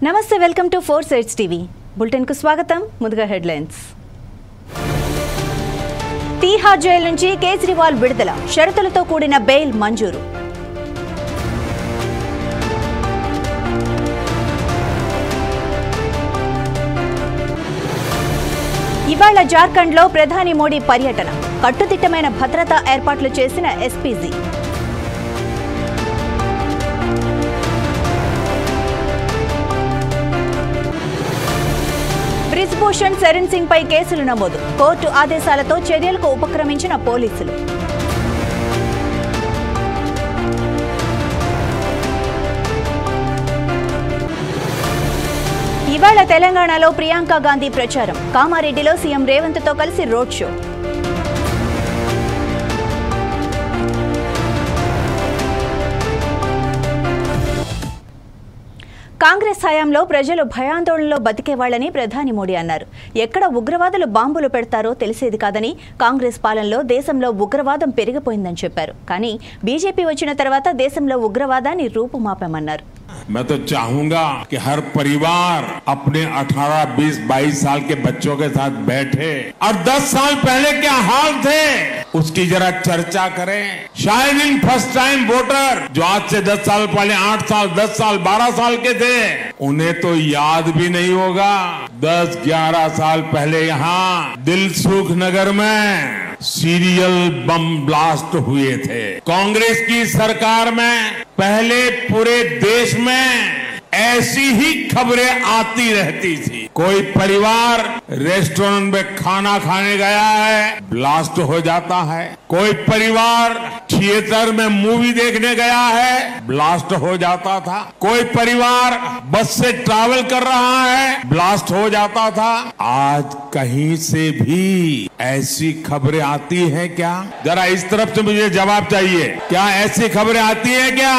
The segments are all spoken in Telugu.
నమస్తే welcome to 4 Sides TV bulletin కు స్వాగతం ముందుగా హెడ్లైన్స్ తీహార్ జైలు నుంచి కేజ్రీవాల్ విడుదల షరతులతో కూడిన బెయిల్ మంజూరు ఇవాళ జార్ఖండ్ లో ప్రధాని మోడీ పర్యటన కట్టుదిట్టమైన భద్రతా ఏర్పాట్లు చేసిన ఎస్పీజీ బ్రిజ్భూషణ్ శరణ్ సింగ్ పై కేసులు నమోదు కోర్టు ఆదేశాలతో చర్యలకు ఉపక్రమించిన పోలీసులు ఇవాళ తెలంగాణలో ప్రియాంక గాంధీ ప్రచారం కామారెడ్డిలో సీఎం రేవంత్ తో కలిసి రోడ్ షో కాంగ్రెస్ హయాంలో ప్రజలు భయాందోళనలో బతికేవాళ్లని ప్రధాని మోడీ అన్నారు. ఎక్కడ ఉగ్రవాదులు బాంబులు పెడతారో తెలిసేది కాదని కాంగ్రెస్ పాలనలో దేశంలో ఉగ్రవాదం పెరిగిపోయిందని చెప్పారు. కానీ బీజేపీ వచ్చిన తర్వాత దేశంలో ఉగ్రవాదాన్ని రూపుమాపామన్నారు. मैं तो चाहूंगा कि हर परिवार अपने 18, 20, 22 साल के बच्चों के साथ बैठे और 10 साल पहले क्या हाल थे उसकी जरा चर्चा करें. शायद इन फर्स्ट टाइम वोटर जो आज से 10 साल पहले 8 साल, 10 साल, 12 साल के थे उन्हें तो याद भी नहीं होगा 10, 11 साल पहले यहाँ दिलसुख नगर में सीरियल बम ब्लास्ट हुए थे. कांग्रेस की सरकार में पहले पूरे देश में ऐसी ही खबरें आती रहती थी. कोई परिवार रेस्टोरेंट में खाना खाने गया है, ब्लास्ट हो जाता है. कोई परिवार थिएटर में मूवी देखने गया है, ब्लास्ट हो जाता था. कोई परिवार बस से ट्रैवल कर रहा है, ब्लास्ट हो जाता था. आज कहीं से भी ऐसी खबरें आती हैं क्या? जरा इस तरफ से मुझे जवाब चाहिए. क्या ऐसी खबरें आती हैं क्या?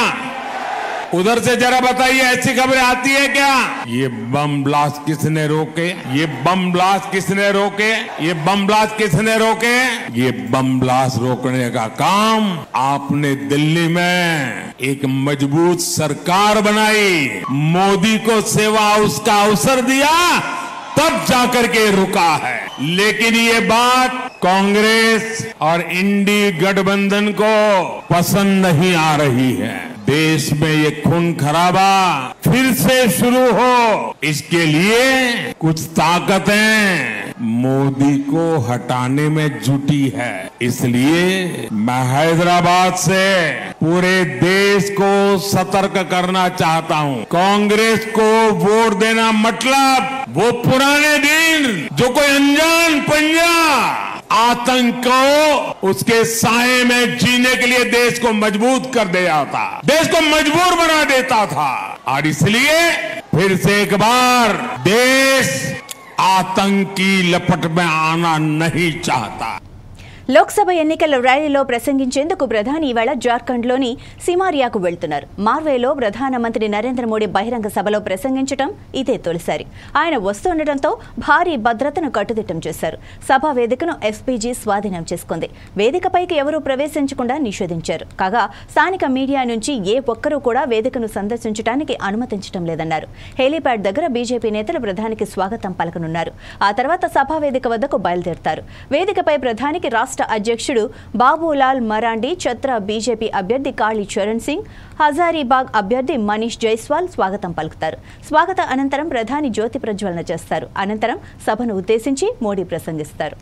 उधर से जरा बताइए, ऐसी खबरें आती है क्या? ये बम ब्लास्ट किसने रोके? ये बम ब्लास्ट किसने रोके? ये बम ब्लास्ट किसने रोके? ये बम ब्लास्ट रोकने का काम आपने दिल्ली में एक मजबूत सरकार बनाई, मोदी को सेवा उसका अवसर दिया, तब जाकर के रुका है. लेकिन ये बात कांग्रेस और इंडी गठबंधन को पसंद नहीं आ रही है. देश में ये खून खराबा फिर से शुरू हो, इसके लिए कुछ ताकतें मोदी को हटाने में जुटी है. इसलिए मैं हैदराबाद से पूरे देश को सतर्क करना चाहता हूं. कांग्रेस को वोट देना मतलब वो पुराने दिन जो कोई अनजान पंजा आतंक को उसके साए में जीने के लिए देश को मजबूत कर दिया था, देश को मजबूर बना देता था. और इसलिए फिर से एक बार देश आतंक की लपट में आना नहीं चाहता. లోక్సభ ఎన్నికల ర్యాలీలో ప్రసంగించేందుకు ప్రధాని ఇవాళ జార్ఖండ్లోని సిమారియాకు వెళ్తున్నారు. మార్వేలో ప్రధానమంత్రి నరేంద్ర మోడీ బహిరంగ సభలో ప్రసంగించడం ఇదే తొలిసారి. ఆయన వస్తుండటంతో భారీ భద్రతను కట్టుదిట్టం చేశారు. సభా వేదికను ఎస్పీజీ స్వాధీనం చేసుకుంది. వేదికపైకి ఎవరూ ప్రవేశించకుండా నిషేధించారు. కాగా స్థానిక మీడియా నుంచి ఏ ఒక్కరూ కూడా వేదికను సందర్శించడానికి అనుమతించడం లేదన్నారు. హెలీప్యాడ్ దగ్గర బీజేపీ నేతలు ప్రధానికి స్వాగతం పలకనున్నారు. ఆ తర్వాత సభా వేదిక వద్దకు బయలుదేరతారు. వేదికపై ప్రధానికి రాష్ట్ర అధ్యక్షుడు బాబులాల్ మరాండి, ఛత్రా బీజేపీ అభ్యర్థి కాళీ చరణ్ సింగ్, హజారీబాగ్ అభ్యర్థి మనీష్ జైస్వాల్ స్వాగతం పలుకుతారు. స్వాగత అనంతరం ప్రధాని జ్యోతి ప్రజ్వలన చేస్తారు. అనంతరం సభను ఉద్దేశించి మోడీ ప్రసంగిస్తారు.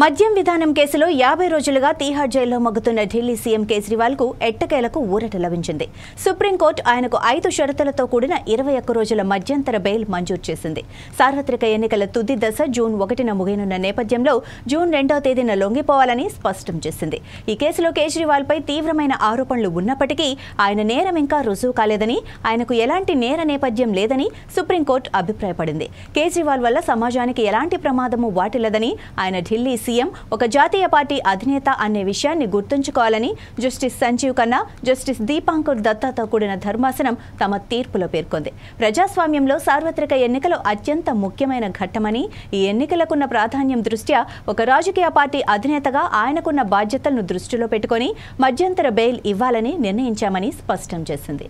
మద్యం విధానం కేసులో 50 రోజులుగా తీహార్ జైల్లో మగ్గుతున్న ఢిల్లీ సీఎం కేజ్రీవాల్ కు ఎట్టకేలకు ఊరట లభించింది. సుప్రీంకోర్టు ఆయనకు 5 షరతులతో కూడిన 21 రోజుల మధ్యంతర బెయిల్ మంజూరు చేసింది. సార్వత్రిక ఎన్నికల తుది దశ జూన్ 1న ముగియనున్న నేపథ్యంలో జూన్ 2వ తేదీన లొంగిపోవాలని స్పష్టం చేసింది. ఈ కేసులో కేజ్రీవాల్ పై తీవ్రమైన ఆరోపణలు ఉన్నప్పటికీ ఆయన నేరం ఇంకా రుజువు కాలేదని, ఆయనకు ఎలాంటి నేర నేపథ్యం లేదని సుప్రీంకోర్టు అభిప్రాయపడింది. కేజ్రీవాల్ వల్ల సమాజానికి ఎలాంటి ప్రమాదము వాటిల్లదని, ఆయన ఢిల్లీ సీఎం ఒక జాతీయ పార్టీ అధినేత అనే విషయాన్ని గుర్తుంచుకోవాలని జస్టిస్ సంజీవ్ ఖన్నా, జస్టిస్ దీపాంకర్ దత్తాతో కూడిన ధర్మాసనం తమ తీర్పులో పేర్కొంది. ప్రజాస్వామ్యంలో సార్వత్రిక ఎన్నికలు అత్యంత ముఖ్యమైన ఘట్టమని, ఈ ఎన్నికలకున్న ప్రాధాన్యం దృష్ట్యా ఒక రాజకీయ పార్టీ అధినేతగా ఆయనకున్న బాధ్యతలను దృష్టిలో పెట్టుకుని మధ్యంతర బెయిల్ ఇవ్వాలని నిర్ణయించామని స్పష్టం చేసింది.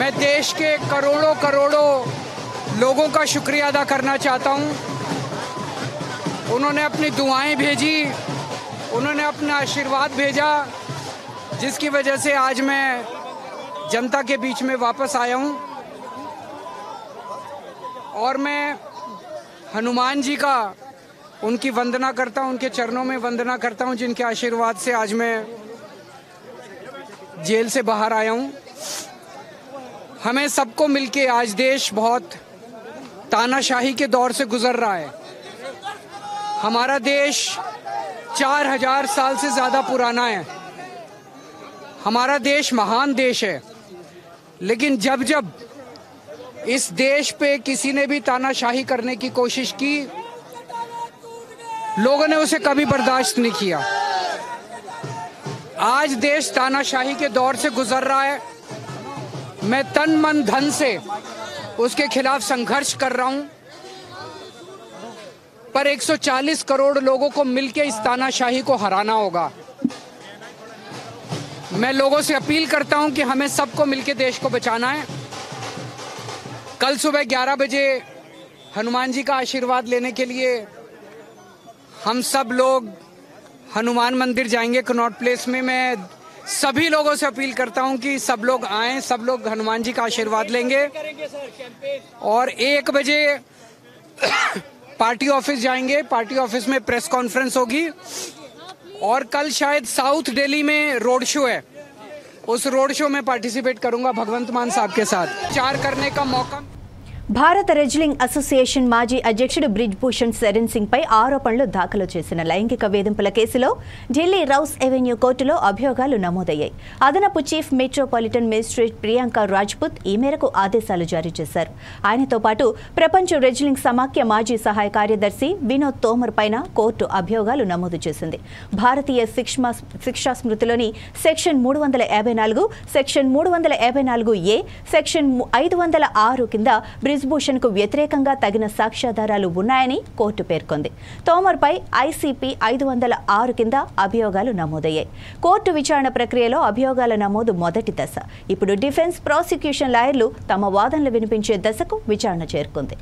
मैं देश के करोड़ों करोड़ों लोगों का शुक्रिया अदा करना चाहता हूं। उन्होंने अपनी दुआएं भेजी, उन्होंने अपना आशीर्वाद भेजा, जिसकी वजह से आज मैं जनता के बीच में वापस आया हूं। और मैं हनुमान जी का उनकी वंदना करता हूं, उनके चरणों में वंदना करता हूं, जिनके आशीर्वाद से आज मैं जेल से बाहर आया हूं। हमें सबको मिलके आज देश बहुत तानाशाही के दौर से गुजर रहा है। हमारा देश 4000 साल से ज्यादा पुराना है। हमारा देश महान देश है, लेकिन जब जब इस देश पे किसी ने भी तानाशाही करने की कोशिश की, लोगों ने उसे कभी बर्दाश्त नहीं किया। आज देश तानाशाही के दौर से गुजर रहा है। मैं तन मन धन से उसके खिलाफ संघर्ष कर रहा हूं, पर 140 करोड़ लोगों को मिलकर इस तानाशाही को हराना होगा। मैं लोगों से अपील करता हूं कि हमें सबको मिलकर देश को बचाना है। कल सुबह 11 बजे हनुमान जी का आशीर्वाद लेने के लिए हम सब लोग हनुमान मंदिर जाएंगे कनॉट प्लेस में। मैं सभी लोगों से अपील करता हूं कि सब लोग आएं, सब लोग हनुमान जी का आशीर्वाद लेंगे। और 1 बजे पार्टी ऑफिस जाएंगे, पार्टी ऑफिस में प्रेस कॉन्फ्रेंस होगी। और कल शायद साउथ दिल्ली में रोड शो है, उस रोड शो में पार्टिसिपेट करूंगा भगवंत मान साहब के साथ। विचार करने का मौका। భారత రెజ్లింగ్ అసోసియేషన్ మాజీ అధ్యక్షుడు బ్రిజ్ భూషణ్ శరణ్ సింగ్ పై ఆరోపణలు దాఖలు చేసిన లైంగిక వేధింపుల కేసులో ఢిల్లీ రౌస్ ఎవెన్యూ కోర్టులో అభియోగాలు నమోదయ్యాయి. అదనపు chief metropolitan magistrate Priyanka Rajput ఈ మేరకు ఆదేశాలు జారీ చేశారు. ఆయనతో పాటు ప్రపంచ రెజ్లింగ్ సమాఖ్య మాజీ సహాయ కార్యదర్శి వినోద్ తోమర్ పైన కోర్టు అభియోగాలు నమోదు చేసింది. భారతీయ శిక్షా స్మృతిలోని సెక్షన్ 354, సెక్షన్ 354A, సెక్షన్ 506 కింద బ్రిజ్భూషణ్ కు వ్యతిరేకంగా తగిన సాక్ష్యాధారాలు ఉన్నాయని కోర్టు పేర్కొంది. తోమర్ పై ICP 506 కింద అభియోగాలు నమోదయ్యాయి. కోర్టు విచారణ ప్రక్రియలో అభియోగాల నమోదు మొదటి దశ. ఇప్పుడు డిఫెన్స్, ప్రాసిక్యూషన్ లాయర్లు తమ వాదనలు వినిపించే దశకు విచారణ చేరుకుంది.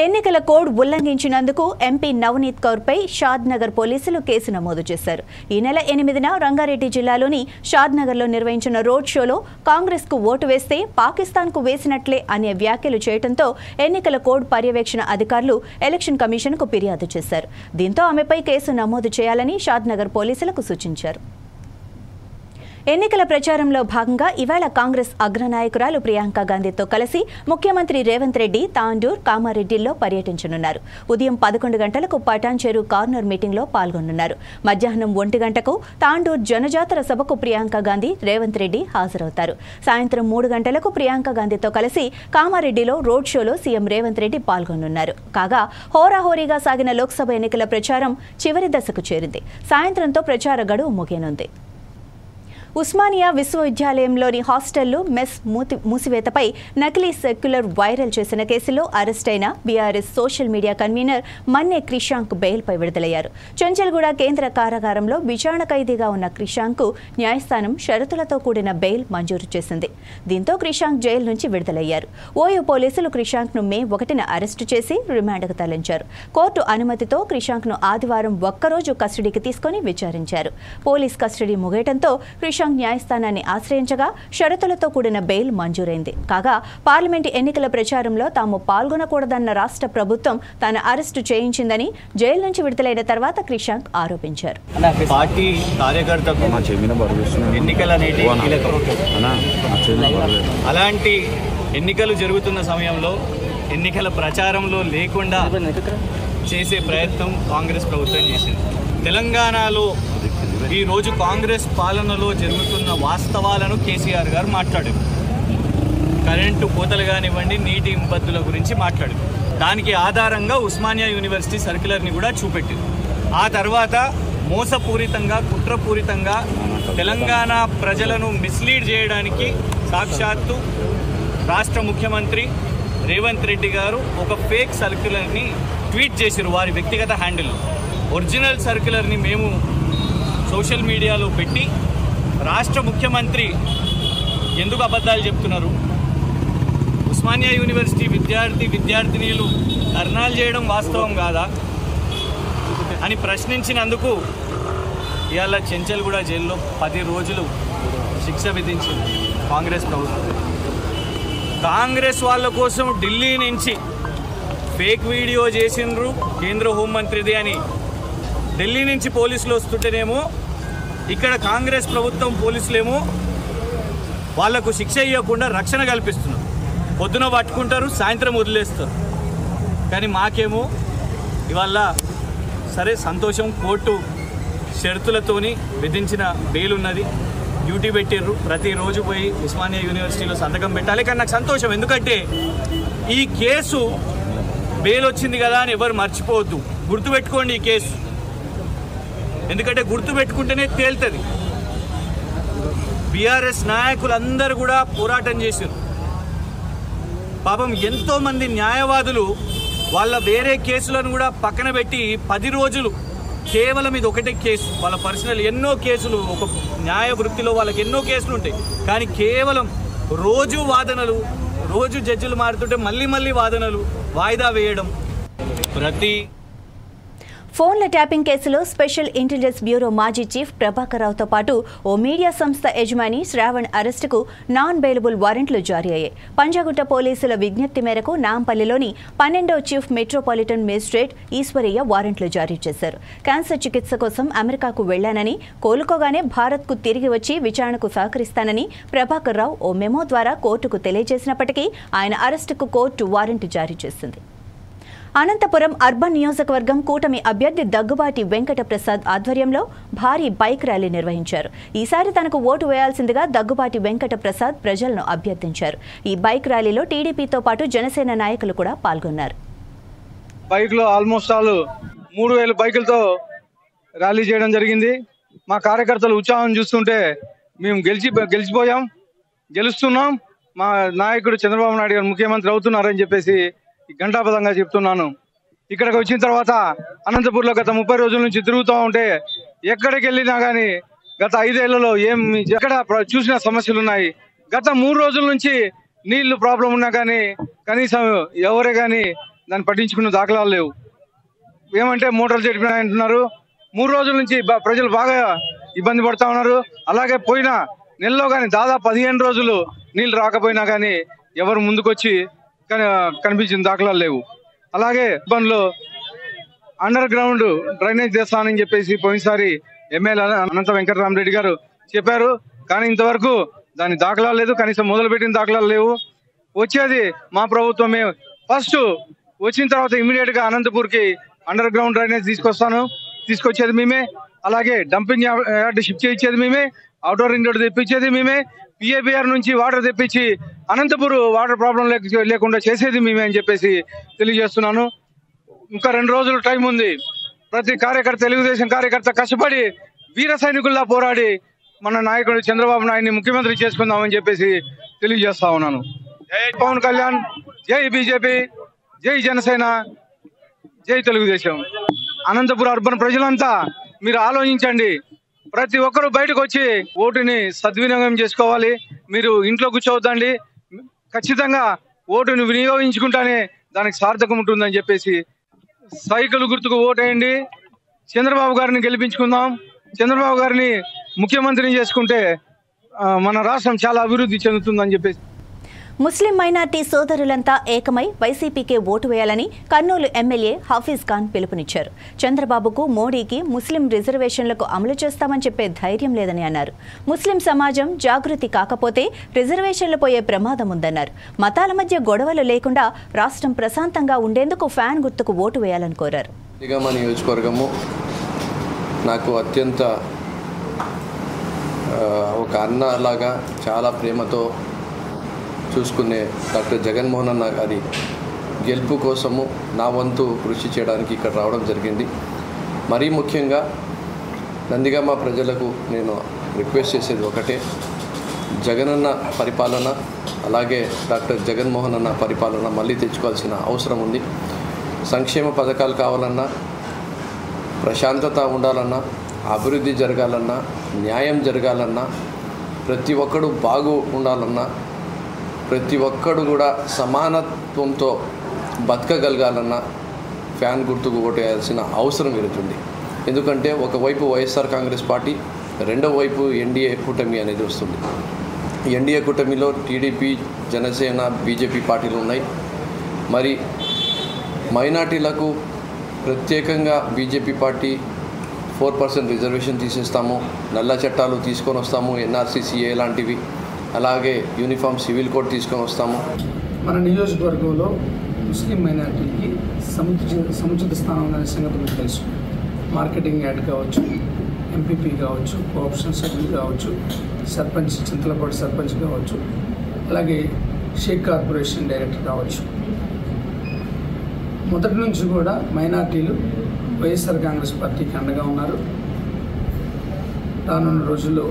ఎన్నికల కోడ్ ఉల్లంఘించినందుకు ఎంపీ నవనీత్ కౌర్ పై షాద్నగర్ పోలీసులు కేసు నమోదు చేశారు. ఈ నెల 8న రంగారెడ్డి జిల్లాలోని షాద్నగర్లో నిర్వహించిన రోడ్ షోలో కాంగ్రెస్ కు ఓటు వేస్తే పాకిస్తాన్ కు వేసినట్లే అనే వ్యాఖ్యలు చేయడంతో ఎన్నికల కోడ్ పర్యవేక్షణ అధికారులు ఎలక్షన్ కమిషన్ కు ఫిర్యాదు చేశారు. దీంతో ఆమెపై కేసు నమోదు చేయాలని షాద్నగర్ పోలీసులకు సూచించారు. ఎన్నికల ప్రచారంలో భాగంగా ఇవాళ కాంగ్రెస్ అగ్రనాయకురాలు ప్రియాంక గాంధీతో కలిసి ముఖ్యమంత్రి రేవంత్ రెడ్డి తాండూర్, కామారెడ్డిల్లో పర్యటించనున్నారు. ఉదయం 11 గంటలకు పటాన్చెరు కార్నర్ మీటింగ్లో పాల్గొనున్నారు. మధ్యాహ్నం 1 గంటకు తాండూర్ జనజాతర సభకు ప్రియాంక గాంధీ, రేవంత్ రెడ్డి హాజరవుతారు. సాయంత్రం 3 గంటలకు ప్రియాంక గాంధీతో కలిసి కామారెడ్డిలో రోడ్ షోలో సీఎం రేవంత్ రెడ్డి పాల్గొనున్నారు. కాగా హోరాహోరీగా సాగిన లోక్సభ ఎన్నికల ప్రచారం చివరి దశకు చేరింది. సాయంత్రంతో ప్రచార గడువు ముగియనుంది. ఉస్మానియా విశ్వవిద్యాలయంలోని హాస్టళ్లు, మెస్ మూసివేతపై నకిలీ సర్క్యులర్ వైరల్ చేసిన కేసులో అరెస్టైన బీఆర్ఎస్ సోషల్ మీడియా కన్వీనర్ మన్నే క్రిషాంక్ బెయిల్పై విడుదలయ్యారు. చెంచల్గూడ కేంద్ర కారాగారంలో విచారణ ఖైదీగా ఉన్న క్రిషాంక్కు న్యాయస్థానం షరతులతో కూడిన బెయిల్ మంజూరు చేసింది. దీంతో క్రిషాంక్ జైలు నుంచి విడుదలయ్యారు. ఓయూ పోలీసులు క్రిషాంక్ను మే 1న అరెస్టు చేసి రిమాండ్కు తరలించారు. కోర్టు అనుమతితో క్రిషాంక్ను ఆదివారం ఒక్కరోజు కస్టడీకి తీసుకుని విచారించారు. పోలీస్ కస్టడీ ముగియడంతో క్రిషాంక్ క్రిషాంక్ న్యాయస్థానాన్ని ఆశ్రయించగా షరతులతో కూడిన బెయిల్ మంజూరైంది. కాగా పార్లమెంటు ఎన్నికల ప్రచారంలో తాము పాల్గొనకూడదన్న రాష్ట్ర ప్రభుత్వం తన అరెస్టు చేయించిందని జైలు నుంచి విడుదలైన తర్వాత క్రిషాంక్ ఆరోపించారు. పార్టీ కార్యకర్తకు ఎన్నికల అలాంటి ఎన్నికలు జరుగుతున్న సమయంలో ఎన్నికల ప్రచారంలో లేకుండా చేసే ప్రయత్నం కాంగ్రెస్ ప్రభుత్వం చేసింది. తెలంగాణలో ఈరోజు కాంగ్రెస్ పాలనలో జరుగుతున్న వాస్తవాలను కేసీఆర్ గారు మాట్లాడారు. కరెంటు కోతలు కానివ్వండి, నీటి ఇబ్బందుల గురించి మాట్లాడారు. దానికి ఆధారంగా ఉస్మానియా యూనివర్సిటీ సర్క్యులర్ని కూడా చూపెట్టింది. ఆ తర్వాత మోసపూరితంగా, కుట్రపూరితంగా తెలంగాణ ప్రజలను మిస్లీడ్ చేయడానికి సాక్షాత్తు రాష్ట్ర ముఖ్యమంత్రి రేవంత్ రెడ్డి గారు ఒక ఫేక్ సర్క్యులర్ని ట్వీట్ చేశారు వారి వ్యక్తిగత హ్యాండిల్. ఒరిజినల్ సర్క్యులర్ని మేము సోషల్ మీడియాలో పెట్టి రాష్ట్ర ముఖ్యమంత్రి ఎందుకు అబద్ధాలు చెప్తున్నారు, ఉస్మానియా యూనివర్సిటీ విద్యార్థినీలు ధర్నాలు చేయడం వాస్తవం కాదా అని ప్రశ్నించినందుకు ఇవాళ చెంచల్గూడ జైల్లో 10 రోజులు శిక్ష విధించింది కాంగ్రెస్ ప్రభుత్వం. కాంగ్రెస్ వాళ్ళ కోసం ఢిల్లీ నుంచి ఫేక్ వీడియో చేసిండ్రు కేంద్ర హోంమంత్రిది అని ఢిల్లీ నుంచి పోలీసులు వస్తుంటేనేమో ఇక్కడ కాంగ్రెస్ ప్రభుత్వం పోలీసులేమో వాళ్లకు శిక్ష ఇవ్వకుండా రక్షణ కల్పిస్తున్నారు. పొద్దున పట్టుకుంటారు, సాయంత్రం వదిలేస్తారు. కానీ మాకేమో ఇవాళ సరే సంతోషం, కోర్టు షరతులతోని విధించిన బెయిల్ ఉన్నది, డ్యూటీ పెట్టిర్రు, ప్రతిరోజు పోయి ఉస్మానియా యూనివర్సిటీలో సంతకం పెట్టాలి. కానీ నాకు సంతోషం, ఎందుకంటే ఈ కేసు బెయిల్ వచ్చింది కదా అని ఎవరు మర్చిపోవద్దు, గుర్తుపెట్టుకోండి ఈ కేసు. ఎందుకంటే గుర్తుపెట్టుకుంటేనే తేలుతుంది. బీఆర్ఎస్ నాయకులందరూ కూడా పోరాటం చేశారు. పాపం ఎంతోమంది న్యాయవాదులు వాళ్ళ వేరే కేసులను కూడా పక్కన పెట్టి 10 రోజులు కేవలం ఇది ఒకటే కేసు, వాళ్ళ పర్సనల్ ఎన్నో కేసులు, ఒక న్యాయ వృత్తిలో వాళ్ళకి ఎన్నో కేసులు ఉంటాయి. కానీ కేవలం రోజు వాదనలు, రోజు జడ్జిలు మారుతుంటే మళ్ళీ వాదనలు వాయిదా వేయడం. ఫోన్ల ట్యాపింగ్ కేసులో స్పెషల్ ఇంటెలిజెన్స్ బ్యూరో మాజీ చీఫ్ ప్రభాకర్ రావుతో పాటు ఓ మీడియా సంస్థ యజమాని శ్రావణ్ అరెస్టుకు నాన్ బెయిలబుల్ వారెంట్లు జారీ అయ్యాయి. పంజాగుట్ట పోలీసుల విజ్ఞప్తి మేరకు నాంపల్లిలోని 12వ చీఫ్ మెట్రోపాలిటన్ మేజిస్ట్రేట్ ఈశ్వరయ్య వారెంట్లు జారీ చేశారు. క్యాన్సర్ చికిత్స కోసం అమెరికాకు వెళ్లానని, కోలుకోగానే భారత్కు తిరిగి వచ్చి విచారణకు సహకరిస్తానని ప్రభాకర్ రావు ఓ మెమో ద్వారా కోర్టుకు తెలియజేసినప్పటికీ ఆయన అరెస్టుకు కోర్టు వారెంట్ జారీ చేసింది. అనంతపురం అర్బన్ నియోజకవర్గం కూటమి అభ్యర్థి దగ్గుబాటి వెంకట ప్రసాద్ ఆధ్వర్యంలో భారీ బైక్ ర్యాలీ నిర్వహించారు. ఈసారి తనకు ఓటు వేయాల్సిందిగా దగ్గుబాటి వెంకట ప్రసాద్ ప్రజలను అభ్యర్థించారు. ఈ బైక్ ర్యాలీలో టీడీపీతో పాటు జనసేన నాయకులు కూడా పాల్గొన్నారు. బైక్లో ఆల్మోస్ట్ 3000 బైకులతో ర్యాలీ చేయడం జరిగింది. మా కార్యకర్తలు ఉత్సాహం చూస్తుంటే మేము గెలిచిపోయాం, గెలుస్తున్నాం, మా నాయకుడు చంద్రబాబు నాయుడు గారు ముఖ్యమంత్రి అవుతున్నారని చెప్పేసి గంటాపదంగా చెప్తున్నాను. ఇక్కడికి వచ్చిన తర్వాత అనంతపూర్లో గత 30 రోజుల నుంచి తిరుగుతూ ఉంటే ఎక్కడికి వెళ్ళినా కానీ గత 5 ఏళ్లలో ఎక్కడ చూసిన సమస్యలు ఉన్నాయి. గత 3 రోజుల నుంచి నీళ్లు ప్రాబ్లం ఉన్నా కానీ కనీసం ఎవరే కానీ దాన్ని పట్టించుకున్న దాఖలాలు లేవు. ఏమంటే మోటార్లు చెడిపోయినా అంటున్నారు. 3 రోజుల నుంచి ప్రజలు బాగా ఇబ్బంది పడతా ఉన్నారు. అలాగే పోయిన నెలలో కానీ దాదాపు 15 రోజులు నీళ్లు రాకపోయినా కానీ ఎవరు ముందుకొచ్చి కనిపించిన దాఖలాలు లేవు. అలాగే ఇబ్బందులు అండర్ గ్రౌండ్ డ్రైనేజ్ చేస్తానని చెప్పేసి పోయినసారి ఎమ్మెల్యే అనంత వెంకటరామరెడ్డి గారు చెప్పారు. కానీ ఇంతవరకు దాని దాఖలాలు లేదు, కనీసం మొదలుపెట్టిన దాఖలాలు లేవు. వచ్చేది మా ప్రభుత్వమే. ఫస్ట్ వచ్చిన తర్వాత ఇమీడియట్ గా అనంతపూర్కి అండర్ గ్రౌండ్ డ్రైనేజ్ తీసుకొచ్చేది మేమే. అలాగే డంపింగ్ యార్డ్ షిఫ్ట్ చేయించేది మేమే. అవుటర్ రింగ్ రోడ్ తెప్పించేది మేమే. పిఏబిఆర్ నుంచి వాటర్ తెప్పించి అనంతపూర్ వాటర్ ప్రాబ్లం లేకుండా చేసేది మేమే అని చెప్పేసి తెలియజేస్తున్నాను. ఇంకా 2 రోజులు టైం ఉంది. ప్రతి కార్యకర్త, తెలుగుదేశం కార్యకర్త కష్టపడి వీర సైనికుల్లా పోరాడి మన నాయకుడు చంద్రబాబు నాయుడిని ముఖ్యమంత్రి చేసుకుందామని చెప్పేసి తెలియజేస్తా ఉన్నాను. జై పవన్ కళ్యాణ్, జై బీజేపీ, జై జనసేన, జై తెలుగుదేశం. అనంతపురం అర్బన్ ప్రజలంతా మీరు ఆలోచించండి. ప్రతి ఒక్కరూ బయటకు వచ్చి ఓటుని సద్వినియోగం చేసుకోవాలి. మీరు ఇంట్లో కూర్చోవద్దండి. ఖచ్చితంగా ఓటుని వినియోగించుకుంటానే దానికి సార్థకం ఉంటుందని చెప్పేసి సైకిల్ గుర్తుకు ఓటేయండి. చంద్రబాబు గారిని గెలిపించుకుందాం. చంద్రబాబు గారిని ముఖ్యమంత్రిని చేసుకుంటే మన రాష్ట్రం చాలా అభివృద్ధి చెందుతుందని చెప్పేసి. ముస్లిం మైనార్టీ సోదరులంతా ఏకమై వైసీపీకే ఓటు వేయాలని కర్నూలు ఎమ్మెల్యే హఫీజ్ ఖాన్ పిలుపునిచ్చారు. చంద్రబాబుకు, మోడీకి ముస్లిం రిజర్వేషన్లకు అమలు చేస్తామని చెప్పే ధైర్యం లేదని అన్నారు. ముస్లిం సమాజం జాగృతి కాకపోతే రిజర్వేషన్లు పోయే ప్రమాదం ఉందన్నారు. మతాల మధ్య గొడవలు లేకుండా రాష్ట్రం ప్రశాంతంగా ఉండేందుకు ఫ్యాన్ గుర్తుకు ఓటు వేయాలని కోరారు. నియోజకవర్గము నాకు అత్యంత ఒక అన్నలాగా చాలా ప్రేమతో చూసుకునే డాక్టర్ జగన్మోహన్ అన్న గారి గెలుపు కోసము నా వంతు కృషి చేయడానికి ఇక్కడ రావడం జరిగింది. మరీ ముఖ్యంగా నందిగామ ప్రజలకు నేను రిక్వెస్ట్ చేసేది ఒకటే, జగనన్న పరిపాలన అలాగే డాక్టర్ జగన్మోహన్ అన్న పరిపాలన మళ్ళీ తెచ్చుకోవాల్సిన అవసరం ఉంది. సంక్షేమ పథకాలు కావాలన్నా, ప్రశాంతత ఉండాలన్నా, అభివృద్ధి జరగాలన్నా, న్యాయం జరగాలన్నా, ప్రతి ఒక్కడు బాగు ఉండాలన్నా, ప్రతి ఒక్కడు కూడా సమానత్వంతో బతకగలగాలన్నా ఫ్యాన్ గుర్తుకు ఓటేయాల్సిన అవసరం ఎదుగుతుంది. ఎందుకంటే ఒకవైపు వైఎస్ఆర్ కాంగ్రెస్ పార్టీ, రెండో వైపు ఎన్డీఏ కూటమి అనేది వస్తుంది. ఎన్డీఏ కూటమిలో టీడీపీ, జనసేన, బీజేపీ పార్టీలు ఉన్నాయి. మరి మైనార్టీలకు ప్రత్యేకంగా బీజేపీ పార్టీ 4% రిజర్వేషన్ తీసేస్తాము, నల్ల చట్టాలు తీసుకొని వస్తాము, ఎన్ఆర్సీసీఏ లాంటివి, అలాగే యూనిఫామ్ సివిల్ కోడ్ తీసుకొని వస్తాము. మన నియోజకవర్గంలో ముస్లిం మైనార్టీకి సముచిత స్థానం ఉందనే సంగతి మీకు తెలుసు. మార్కెటింగ్ యాడ్ కావచ్చు, ఎంపీపీ కావచ్చు, కోఆపరేషన్ సభ్యులు కావచ్చు, సర్పంచ్, చింతలపాటి సర్పంచ్ కావచ్చు, అలాగే షేక్ కార్పొరేషన్ డైరెక్టర్ కావచ్చు. మొదటి నుంచి కూడా మైనార్టీలు వైఎస్ఆర్ కాంగ్రెస్ పార్టీకి అండగా ఉన్నారు. రానున్న రోజుల్లో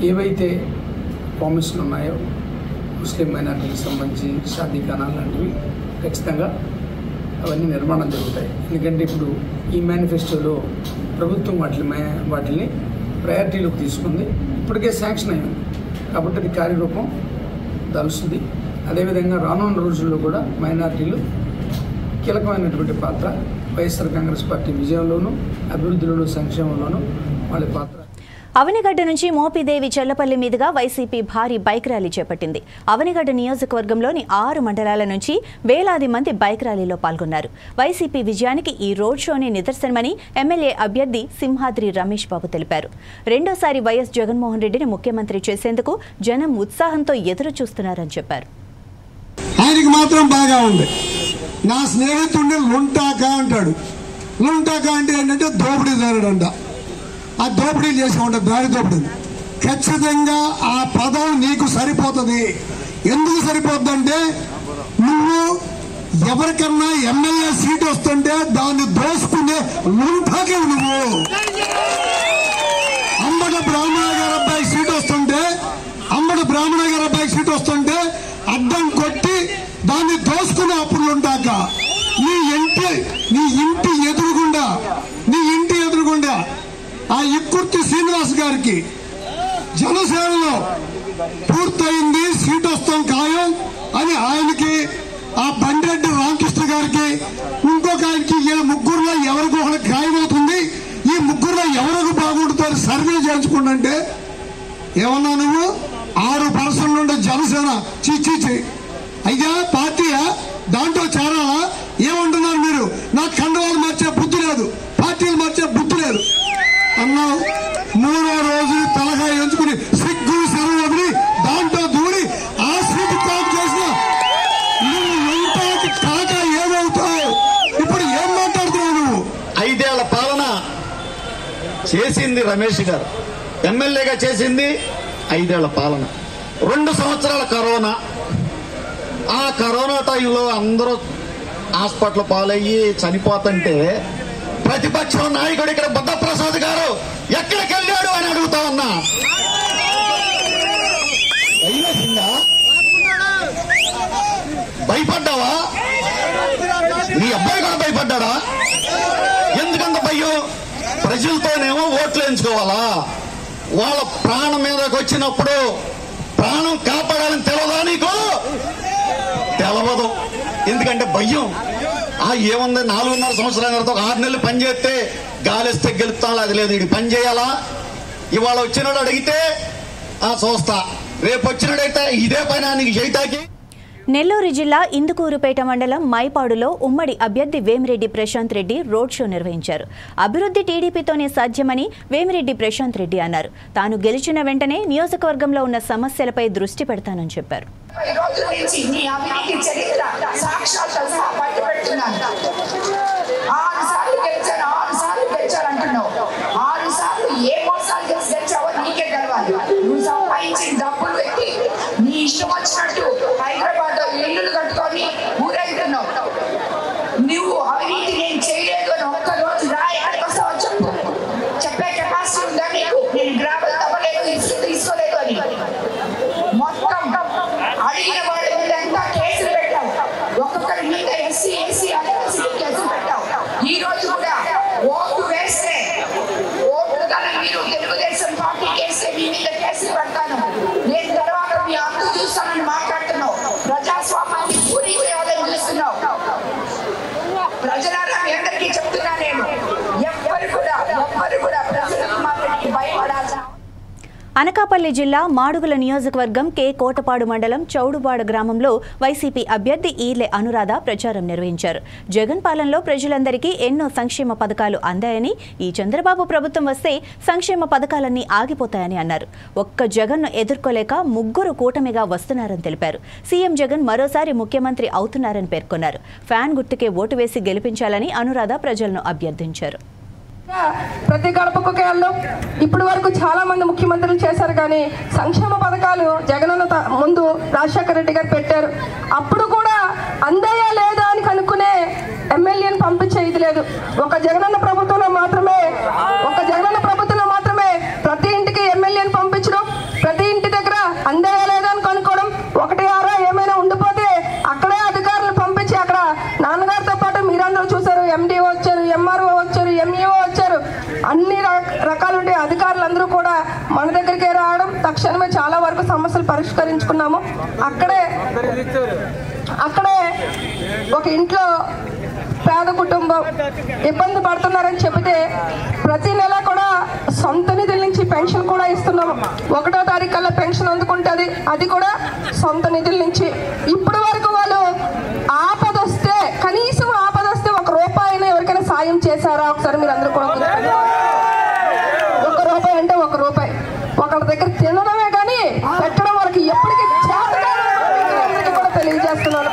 ఏవైతే ప్రామిస్లు ఉన్నాయో ముస్లిం మైనార్టీలకు సంబంధించి షాదీఖానాలు లాంటివి ఖచ్చితంగా అవన్నీ నిర్మాణం జరుగుతాయి. ఎందుకంటే ఇప్పుడు ఈ మేనిఫెస్టోలో ప్రభుత్వం వాటిని ప్రయారిటీలోకి తీసుకుంది. ఇప్పటికే శాంక్షన్ అయింది కాబట్టి అది కార్యరూపం దాల్చుతుంది. అదేవిధంగా రానున్న రోజుల్లో కూడా మైనార్టీలు కీలకమైనటువంటి పాత్ర వైఎస్ఆర్ కాంగ్రెస్ పార్టీ విజయంలోనూ, అభివృద్ధిలోనూ, సంక్షేమంలోనూ వాళ్ళ పాత్ర. అవనిగడ్డ నుంచి మోపిదేవి చెల్లపల్లి మీదుగా వైసీపీ భారీ బైక్ ర్యాలీ చేపట్టింది. అవనిగడ్డ నియోజకవర్గంలోని 6 మండలాల నుంచి వేలాది మంది బైక్ ర్యాలీలో పాల్గొన్నారు. వైసీపీ విజయానికి ఈ రోడ్ షోనే నిదర్శనమని ఎమ్మెల్యే అభ్యర్థి సింహాద్రి రమేష్ బాబు తెలిపారు. రెండోసారి వైఎస్ జగన్మోహన్ రెడ్డిని ముఖ్యమంత్రి చేసేందుకు జనం ఉత్సాహంతో ఎదురు చూస్తున్నారని చెప్పారు. ఆయనకి మాత్రం బాగా ఉంది. నా స్నేహితుడిని లుంటాక అంటాడు. లుంటాక అంటే ఏంటంటే దోపిడీదారుడంట. ఆ దోపిడీ చేసి ఉంటాడు, దారి దోపిడీ. ఖచ్చితంగా ఆ పదం నీకు సరిపోతుంది. ఎందుకు సరిపోతుందంటే నువ్వు ఎవరికన్నా ఎమ్మెల్యే సీట్ వస్తుంటే దాన్ని దోసుకునే లుంటాకే నువ్వు. అంబట బ్రాహ్మణ గారి అబ్బాయి సీట్ వస్తుంటే అడ్డం కొట్టి దాన్ని దోసుకునే అప్పుడు ఉంటాక నీ ఇంటి ఎదురుగుండా ఆ ఇక్కుర్తి శ్రీనివాస్ గారికి జనసేనలో పూర్తయింది, సీట్ వస్తాం ఖాయం అని ఆయనకి, ఆ బండిరెడ్డి రామకృష్ణ గారికి, ఇంకొక ఆయనకి, ఈ ముగ్గురులో ఎవరికి ఒకరికి ఖాయం అవుతుంది. ఈ ముగ్గురులో ఎవరికి బాగుంటుందో సర్వే చేయించుకుంటే ఏమన్నా నువ్వు 6% నుండి జనసేన చీచి అయ్యా పార్టీయా దాంట్లో చేరాలా? ఏమంటున్నారు మీరు? నాకు కండవాలు మార్చే బుద్ధి లేదు, పార్టీలు మార్చే బుద్ధి లేదు అన్నావు. 3వ రోజు తలగా ఎంచుకుని సిగ్గు సెలవు వదిలి దాంట్లో దూరి ఆ సీటు కాక్ చేసిన నువ్వు వెంటకి కాక ఏమవుతావు? ఇప్పుడు ఏం మాట్లాడుతున్నావు నువ్వు? 5 ఏళ్ల పాలన చేసింది రమేష్ గారు, ఎమ్మెల్యేగా చేసింది 5 ఏళ్ల పాలన. 2 సంవత్సరాల కరోనా. ఆ కరోనా టైంలో అందరూ హాస్పిటల్ పాలయ్యి చనిపోతుంటే ప్రతిపక్షం నాయకుడు ఇక్కడ బుద్ధప్రసాద్ గారు ఎక్కడికి వెళ్ళాడు అని అడుగుతా ఉన్నా. భయపడ్డావా? నీ అబ్బాయి కూడా భయపడ్డా? ఎందుకంత భయం? ప్రజలతోనేమో ఓట్లు వేయించుకోవాలా? వాళ్ళ ప్రాణం మీదకి వచ్చినప్పుడు ప్రాణం కాపాడాలని తెలవదా నీకు? తెలవదు. ఎందుకంటే భయం. ఏముంది, 4.5 సంవత్సరాల తర్వాత 6 నెలలు పనిచేస్తే గాలిస్తే గెలుస్తాను, అది లేదు. ఇది పని చేయాలా? ఇవాళ వచ్చినాడు అడిగితే చూస్తా, రేపు వచ్చినాడైతే ఇదే పైన నీకు చేయటానికి. నెల్లూరు జిల్లా ఇందుకూరుపేట మండలం మైపాడులో ఉమ్మడి అభ్యర్థి వేమిరెడ్డి ప్రశాంత్ రెడ్డి రోడ్ షో నిర్వహించారు. అభివృద్ధి టీడీపీతోనే సాధ్యమని వేమిరెడ్డి ప్రశాంత్ రెడ్డి అన్నారు. తాను గెలిచిన వెంటనే నియోజకవర్గంలో ఉన్న సమస్యలపై దృష్టి పెడతానని చెప్పారు. ఇష్టం వచ్చినట్టు హైదరాబాద్ లో ఇల్లులు కట్టుకొని ఊరెళ్తున్నావు. నువ్వు అవినీతి నేను చేయలేదు అని ఒక్క రోజు రాయడానికి వస్తావు చెప్పు. చెప్పే కెపాసిటీ ఉందా నీకు? నేను గ్రామాలు తప్పలేదు, ఇసుక తీసుకోలేదు అని మొత్తం అడిగిన వాళ్ళ మీద ఎంత కేసులు పెట్టావు. ఒక్కొక్కరి మీద ఎస్సీ కేసులు పెట్టావు. ఈ రోజు కూడా ఓటు వేస్తే ఓట్లు కన్నా మీరు తెలుగుదేశం పార్టీ కేస్తే మీ మీద కేసులు పెడతాను. నేను తర్వాత మీ అంతు చూస్తానని మాట్లాడుతున్నావు. ప్రజాస్వామ్యాన్ని పూర్తి చేయాలని చూస్తున్నావు. ప్రజలారా మీ అందరికీ చెప్తున్నా, నేను ఎవ్వరు కూడా ప్రజలకు మాట్లాడి భయపడాల్సిన. అనకాపల్లి జిల్లా మాడుగుల నియోజకవర్గం కె కోటపాడు మండలం చౌడుబాడ గ్రామంలో వైసీపీ అభ్యర్థి ఈర్లె అనురాధ ప్రచారం నిర్వహించారు. జగన్ పాలనలో ప్రజలందరికీ ఎన్నో సంక్షేమ పథకాలు అందాయని, ఈ చంద్రబాబు ప్రభుత్వం వస్తే సంక్షేమ పథకాలన్నీ ఆగిపోతాయని అన్నారు. ఒక్క జగన్ను ఎదుర్కోలేక ముగ్గురు కూటమిగా వస్తున్నారని తెలిపారు. సీఎం జగన్ మరోసారి ముఖ్యమంత్రి అవుతున్నారని పేర్కొన్నారు. ఫ్యాన్ గుర్తుకే ఓటు వేసి గెలిపించాలని అనురాధ ప్రజలను అభ్యర్థించారు. ప్రతి గడపకు కేవలం ఇప్పటి వరకు చాలా మంది ముఖ్యమంత్రులు చేశారు, కానీ సంక్షేమ పథకాలు జగనన్న ముందు రాజశేఖర రెడ్డి గారు పెట్టారు. అప్పుడు కూడా అందాయా లేదా అని కనుక్కునే ఎమ్మెల్యేని పంపించే ఇది లేదు. ఒక జగనన్న ప్రభుత్వంలో మాత్రమే ప్రతి ఇంటికి ఎమ్మెల్యేని పంపించడం, ప్రతి ఇంటి దగ్గర అందాయా లేదా అని కనుక్కోవడం, ఒకటి ఆరా ఏమైనా ఉండిపోతే అక్కడే అధికారులు పంపించి, అక్కడ నాన్నగారితో పాటు మీరందరూ చూసారు, ఎండిఓ వచ్చారు, ఎంఆర్ఓ వచ్చారు, ఎంఈఓ వచ్చారు, అన్ని రకాల అధికారులందరూ కూడా మన దగ్గరికే రావడం, తక్షణమే చాలా వరకు సమస్యలు పరిష్కరించుకున్నాము. అక్కడే ఒక ఇంట్లో పేద కుటుంబం ఇబ్బంది పడుతున్నారని చెబితే ప్రతి నెల కూడా సొంత నిధుల నుంచి పెన్షన్ కూడా ఇస్తున్నాము. 1వ తారీఖు కల్లా పెన్షన్ అందుకుంటుంది, అది కూడా సొంత నిధుల నుంచి. ఇప్పటి వరకు వాళ్ళు కనీసం ఆపదొస్తే 1 రూపాయి ఎవరికైనా సాయం చేశారా? ఒకసారి మీరు అందరూ కూడా 1 రూపాయి అంటే 1 రూపాయి ఒకరి దగ్గర తినడమే కానీ పెట్టడం వరకు ఎప్పటికీ కూడా తెలియజేస్తున్నాను.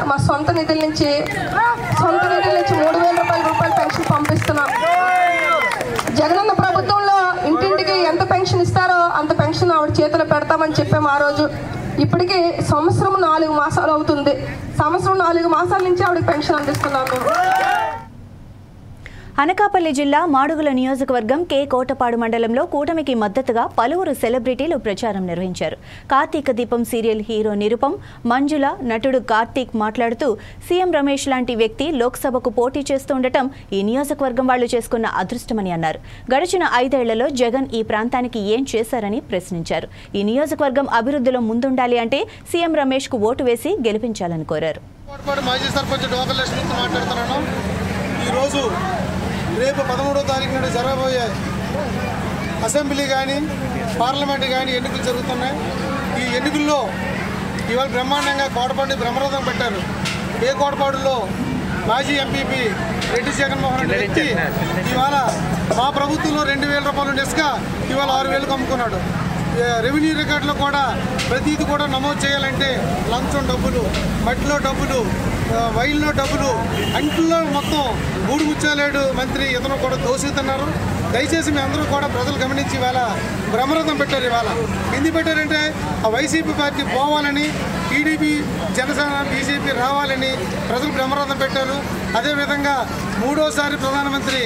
మా సొంత నిధుల నుంచి 3,000 రూపాయలు పెన్షన్ పంపిస్తున్నాం. జగనన్న ప్రభుత్వంలో ఇంటింటికి ఎంత పెన్షన్ ఇస్తారో అంత పెన్షన్ ఆవిడ చేతిలో పెడతామని చెప్పాము ఆ రోజు. ఇప్పటికీ సంవత్సరం 4 మాసాలు అవుతుంది. సంవత్సరం 4 మాసాల నుంచి ఆవిడకి పెన్షన్ అందిస్తున్నాము. అనకాపల్లి జిల్లా మాడుగుల నియోజకవర్గం కె కోటపాడు మండలంలో కూటమికి మద్దతుగా పలువురు సెలబ్రిటీలు ప్రచారం నిర్వహించారు. కార్తీక దీపం సీరియల్ హీరో నిరుపం, మంజుల, నటుడు కార్తీక్ మాట్లాడుతూ సీఎం రమేష్ లాంటి వ్యక్తి లోక్సభకు పోటీ చేస్తుండటం ఈ నియోజకవర్గం వాళ్లు చేసుకున్న అదృష్టమని అన్నారు. గడిచిన 5 ఏళ్లలో జగన్ ఈ ప్రాంతానికి ఏం చేశారని ప్రశ్నించారు. ఈ నియోజకవర్గం అభివృద్ధిలో ముందుండాలి అంటే సీఎం రమేష్ కు ఓటు వేసి గెలిపించాలని కోరారు. రేపు 13వ తారీఖు నాడు జరగబోయే అసెంబ్లీ కానీ పార్లమెంట్ కానీ ఎన్నికలు జరుగుతున్నాయి. ఈ ఎన్నికల్లో ఇవాళ బ్రహ్మాండంగా కోటపాడు బ్రహ్మరథం పెట్టారు. ఏ కోటపాడులో మాజీ ఎంపీపీ రెడ్డి జగన్మోహన్ రెడ్డి వ్యక్తి ఇవాళ మా ప్రభుత్వంలో 2,000 రూపాయలు ఇసుక ఇవాళ 6,000కు అమ్ముకున్నాడు. రెవెన్యూ రికార్డులో కూడా ప్రతిదీ కూడా నమోదు చేయాలంటే లంచం డబ్బులు, మట్టిలో డబ్బులు, వైల్లో డబ్బులు, అంట్లో మొత్తం 3 ముచ్చాలేడు మంత్రి ఇతను కూడా దోషిస్తున్నారు. దయచేసి మీ అందరూ కూడా ప్రజలు గమనించి ఇవాళ బ్రహ్మరథం పెట్టారు. ఇవాళ ఎందుకు పెట్టారంటే ఆ వైసీపీ పార్టీ పోవాలని, టీడీపీ, జనసేన, బీజేపీ రావాలని ప్రజలు బ్రహ్మరథం పెట్టారు. అదేవిధంగా 3వసారి ప్రధానమంత్రి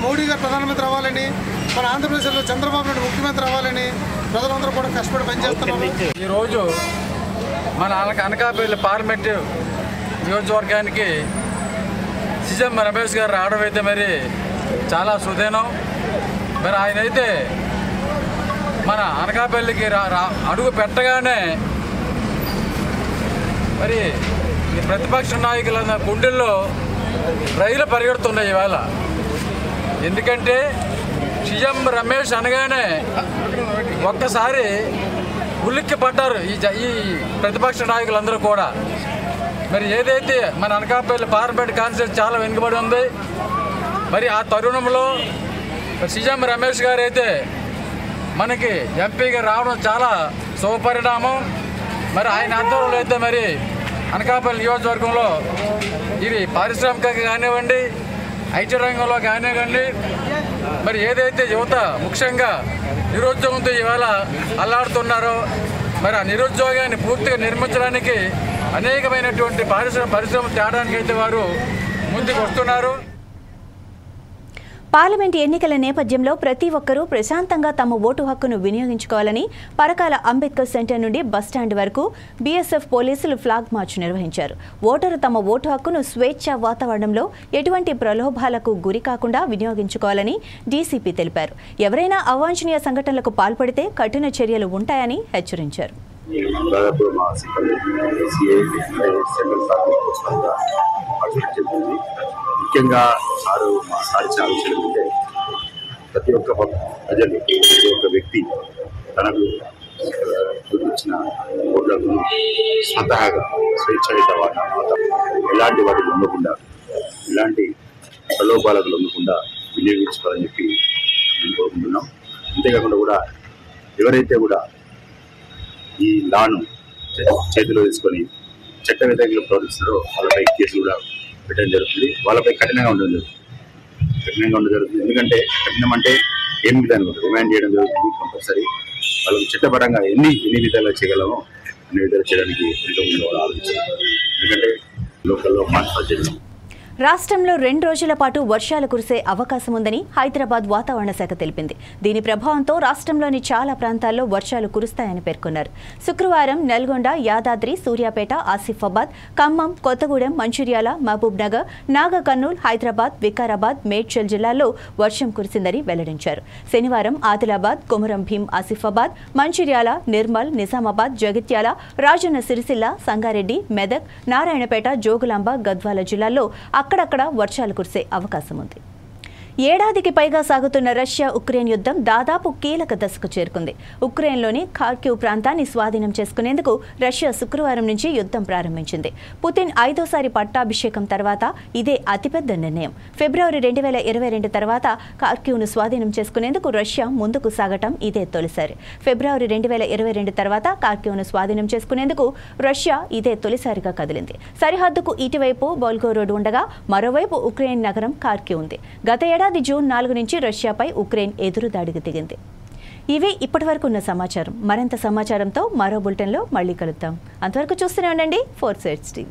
మోడీ గారు ప్రధానమంత్రి అవ్వాలని, మన ఆంధ్రప్రదేశ్లో చంద్రబాబు నాయుడు ముఖ్యమంత్రి అవ్వాలని ప్రజలందరూ కూడా కష్టపడి పనిచేస్తున్నారు. ఈరోజు మన అనకాపల్లి పార్లమెంటు నియోజకవర్గానికి సీఎం రమేష్ గారు రావడం అయితే మరి చాలా సుదీనం. మరి ఆయన అయితే మన అనకాపల్లికి అడుగు పెట్టగానే మరి ప్రతిపక్ష నాయకుల గుండెల్లో రైలు పరిగెడుతున్నాయి. ఇవాళ ఎందుకంటే సీఎం రమేష్ అనగానే ఒక్కసారి ఉలిక్కి పడ్డారు ఈ ప్రతిపక్ష నాయకులందరూ కూడా. మరి ఏదైతే మన అనకాపల్లి పార్లమెంట్ కాన్స్టిట్యూన్సీ చాలా వెనుకబడి ఉంది, మరి ఆ తరుణంలో సీఎం రమేష్ గారు అయితే మనకి ఎంపీగా రావడం చాలా శుభపరిణామం. మరి ఆయన ఆధ్వర్యంలో అయితే మరి అనకాపల్లి నియోజకవర్గంలో ఇది పారిశ్రామిక కానివ్వండి, ఐటీ రంగంలో కానివ్వండి, మరి ఏదైతే యువత ముఖ్యంగా నిరుద్యోగంతో ఇవాళ అల్లాడుతున్నారో మరి ఆ నిరుద్యోగాన్ని పూర్తిగా నిర్మించడానికి అనేకమైనటువంటి పరిశ్రమలు తేడానికి అయితే వారు ముందుకు వస్తున్నారు. పార్లమెంట్ ఎన్నికల నేపథ్యంలో ప్రతి ఒక్కరూ ప్రశాంతంగా తమ ఓటు హక్కును వినియోగించుకోవాలని పరకాల అంబేద్కర్ సెంటర్ నుండి బస్టాండ్ వరకు బీఎస్ఎఫ్ పోలీసులు ఫ్లాగ్ మార్చ్ నిర్వహించారు. ఓటరు తమ ఓటు హక్కును స్వేచ్ఛ వాతావరణంలో ఎటువంటి ప్రలోభాలకు గురి కాకుండా వినియోగించుకోవాలని డీసీపీ తెలిపారు. ఎవరైనా అవాంఛనీయ సంఘటనలకు పాల్పడితే కఠిన చర్యలు ఉంటాయని హెచ్చరించారు. ముఖ్యంగా మా సాధించిన ఆలోచన అంటే ప్రతి ఒక్క ప్రజలు, ప్రతి ఒక్క వ్యక్తి తనకు చూపించిన ఓట్లను స్వతహాగా స్వేచ్ఛాయుత వాతావరణం ఎలాంటి వాటికి లొంగకుండా, ఎలాంటి ప్రలోభాలకు లొంగకుండా వినియోగించుకోవాలని చెప్పి మేము కోరుకుంటున్నాం. అంతేకాకుండా కూడా ఎవరైతే కూడా ఈ లాను చేతిలో తీసుకొని చట్ట వ్యతిరేకంగా ప్రవర్తిస్తున్నారో వాళ్ళపై కేసులు కూడా పెట్టడం జరుగుతుంది. వాళ్ళపై కఠినంగా ఉండడం జరుగుతుంది. ఎందుకంటే కఠినం అంటే ఏం విధానం రిమాండ్ చేయడం జరుగుతుంది. కంపల్సరీ వాళ్ళకి చట్టపరంగా ఎన్ని విధాలుగా చేయగలమో అన్ని విధాలు చేయడానికి వాళ్ళు ఆలోచించారు. ఎందుకంటే లోకల్లో మార్పు చేయడం. రాష్ట్రంలో 2 రోజుల పాటు వర్షాలు కురిసే అవకాశం ఉందని హైదరాబాద్ వాతావరణ శాఖ తెలిపింది. దీని ప్రభావంతో రాష్ట్రంలోని చాలా ప్రాంతాల్లో వర్షాలు కురుస్తాయని పేర్కొన్నారు. శుక్రవారం నల్గొండ, యాదాద్రి, సూర్యాపేట, ఆసిఫాబాద్, ఖమ్మం, కొత్తగూడెం, మంచిర్యాల, మహబూబ్ నగర్, నాగర్కర్నూల్, హైదరాబాద్, వికారాబాద్, మేడ్చల్ జిల్లాల్లో వర్షం కురిసిందని వెల్లడించారు. శనివారం ఆదిలాబాద్, కొమురం భీం, ఆసిఫాబాద్, మంచిర్యాల, నిర్మల్, నిజామాబాద్, జగిత్యాల, రాజన్న సిరిసిల్ల, సంగారెడ్డి, మెదక్, నారాయణపేట, జోగులాంబ, గద్వాల జిల్లాల్లో అక్కడక్కడ వర్షాలు కురిసే అవకాశం ఉంది. ఏడాదికి పైగా సాగుతున్న రష్యా ఉక్రెయిన్ యుద్ధం దాదాపు కీలక దశకు చేరుకుంది. ఉక్రెయిన్లోని ఖార్కివ్ ప్రాంతాన్ని స్వాధీనం చేసుకునేందుకు రష్యా శుక్రవారం నుంచి యుద్ధం ప్రారంభించింది. పుతిన్ 5వ పట్టాభిషేకం తర్వాత ఇదే అతిపెద్ద నిర్ణయం. ఫిబ్రవరి 2022 తర్వాత ఖార్కివ్ను స్వాధీనం చేసుకునేందుకు రష్యా ముందుకు సాగటం ఇదే తొలిసారి. ఫిబ్రవరి 2022 తర్వాత ఖార్కివ్ను స్వాధీనం చేసుకునేందుకు రష్యా ఇదే తొలిసారిగా కదిలింది. సరిహద్దుకు ఇటువైపు బోల్గోరోడ్ ఉండగా మరోవైపు ఉక్రెయిన్ నగరం ఖార్కివ్ ఉంది. గత ఏడాది జూన్ 4 నుంచి రష్యాపై ఉక్రెయిన్ ఎదురుదాడికి దిగింది. ఇవి ఇప్పటివరకు ఉన్న సమాచారం. మరింత సమాచారంతో మరో బులెటిన్లో మళ్ళీ కలుద్దాం. అంతవరకు చూస్తూనే ఉండండి 4 Sides TV.